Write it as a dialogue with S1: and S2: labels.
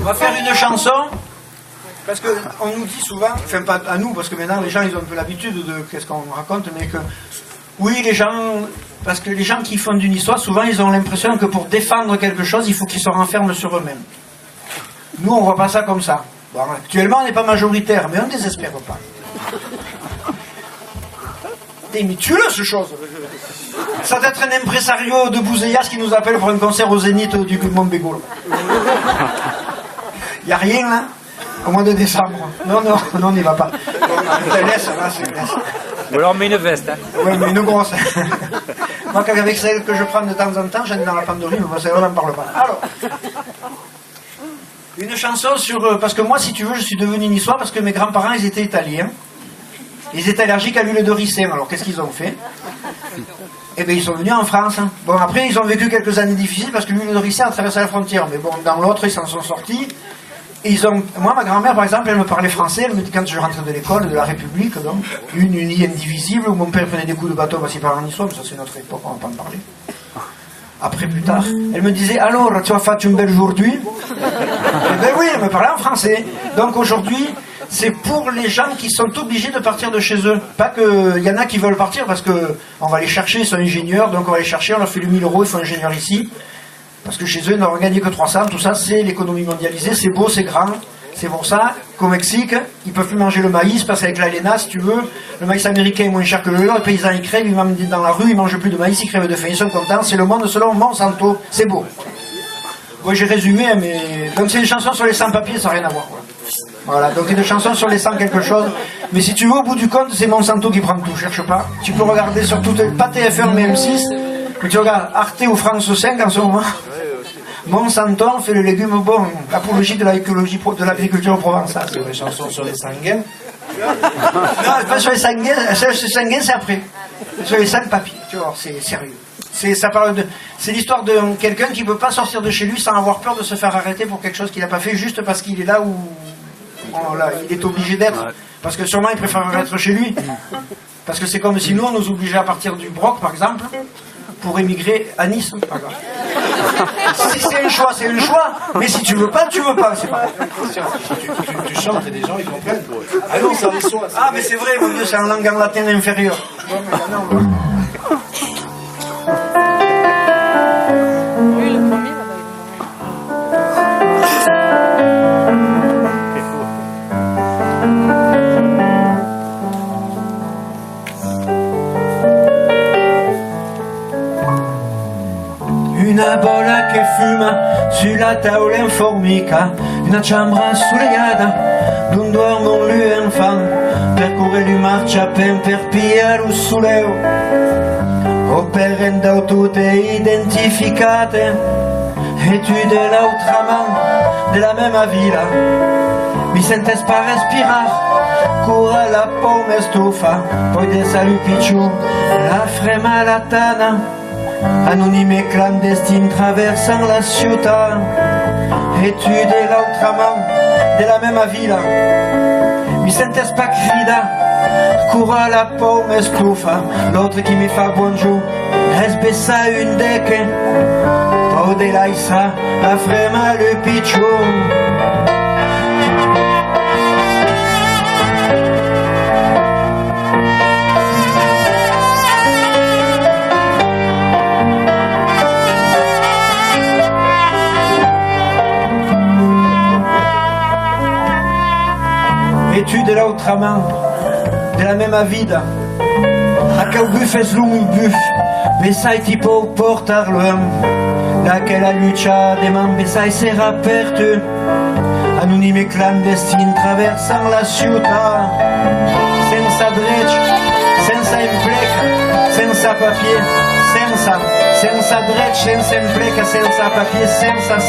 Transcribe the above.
S1: va faire une chanson, parce qu'on nous dit souvent, enfin pas à nous, parce que maintenant les gens ils ont un peu l'habitude de qu'est-ce qu'on raconte, mais que oui, les gens, parce que les gens qui font une histoire, souvent ils ont l'impression que pour défendre quelque chose, il faut qu'ils se renferment sur eux-mêmes. Nous, on voit pas ça comme ça. Bon, actuellement, on n'est pas majoritaire, mais on ne désespère pas. Mais tue-le, ce chose. Ça doit être un impresario de Bouzéas qui nous appelle pour un concert au Zénith du Montbégaud. Il n'y a rien, là, au mois de décembre. Non, on n'y va pas. On te laisse, là, c'est clair.
S2: Ou alors, mets une veste. Hein.
S1: Oui, mais une grosse. Moi, avec celle que je prends de temps en temps, j'en ai dans la pandorie, mais celle-là, on n'en parle pas. Alors, une chanson sur... Parce que moi, si tu veux, je suis devenu une histoire parce que mes grands-parents, ils étaient italiens. Ils étaient allergiques à l'huile de ricin. Alors, qu'est-ce qu'ils ont fait? Eh bien, ils sont venus en France. Bon, après, ils ont vécu quelques années difficiles parce que l'huile de ricin a traversé la frontière. Mais bon, dans l'autre, ils s'en sont sortis. Et ils ont... Moi, ma grand-mère, par exemple, elle me parlait français. Elle me dit, quand je rentrais de l'école, de la République, donc, une unie indivisible, où mon père prenait des coups de bateau parce qu'il parlait en histoire, mais ça, c'est notre époque, on va pas en parler. Après, plus tard, elle me disait, alors, tu as fait une belle aujourd'hui? Eh ben oui, elle me parlait en français. Donc aujourd'hui, c'est pour les gens qui sont obligés de partir de chez eux. Pas qu'il y en a qui veulent partir parce qu'on va les chercher, ils sont ingénieurs, donc on va les chercher, on leur fait le 1000 €, ils sont ingénieurs ici. Parce que chez eux, ils n'auront gagné que 300, tout ça, c'est l'économie mondialisée, c'est beau, c'est grand. C'est pour ça qu'au Mexique, ils ne peuvent plus manger le maïs, parce qu'avec l'ALENA, si tu veux, le maïs américain est moins cher que le leur, les paysans ils crèvent, ils vont dans la rue, ils ne mangent plus de maïs, ils crèvent de faim, ils sont contents, c'est le monde selon Monsanto, c'est beau. Moi j'ai résumé, mais... Donc c'est une chanson sur les sans-papiers, ça n'a rien à voir. Voilà, donc une chanson sur les sans quelque chose. Mais si tu veux, au bout du compte, c'est Monsanto qui prend tout, cherche pas. Tu peux regarder sur toutes, pas TF1 mais M6, mais tu regardes Arte ou France 5 en ce moment. Monsanto fait le légume bon, l'apologie de l'écologie, de l'agriculture provençale.
S3: C'est une chanson sur les sanguins.
S1: Non, pas sur les sanguins, c'est après. Sur les sans-papiers, tu vois, c'est sérieux. C'est l'histoire de quelqu'un qui ne peut pas sortir de chez lui sans avoir peur de se faire arrêter pour quelque chose qu'il n'a pas fait juste parce qu'il est là où il est obligé d'être. Parce que sûrement il préfère être chez lui. Parce que c'est comme si nous on nous obligeait à partir du Broc par exemple pour émigrer à Nice. Si c'est un choix, c'est un choix. Mais si tu veux pas, tu veux pas. C'est pas.
S3: Tu chantes et les gens ils comprennent. Ah non, ça les soit.
S1: Ah mais c'est vrai, mon Dieu, c'est en langue en latin inférieure. Una bolla che fuma sulla tavola in formica, una ciambra soleggiata, d'un duomo un lui enfant, percorre lui marciapiede per pia lo solleo, operando tutte identificate, e tu de l'autre main de la même villa, mi sentes pas respirar, cura la paume stufa, poi de salut picciu, la frema la tana. Anonyme et clandestine traversant la città, et tu de l'autre main de la même villa, mi sentes pas crida, cura la paume stufa, l'autre qui me fa bonjour, espessa une deque, poi de l'aisa, la frema le picciu. E tu de l'autre main, de la même vida, a quel buffes lungo buff, besai tipo portarlo, da che la luce de man besai sera aperto, anonime e clandestine traversant la città, senza drecce, senza impleca, senza papier, senza drecce, senza impleca, senza papier, senza.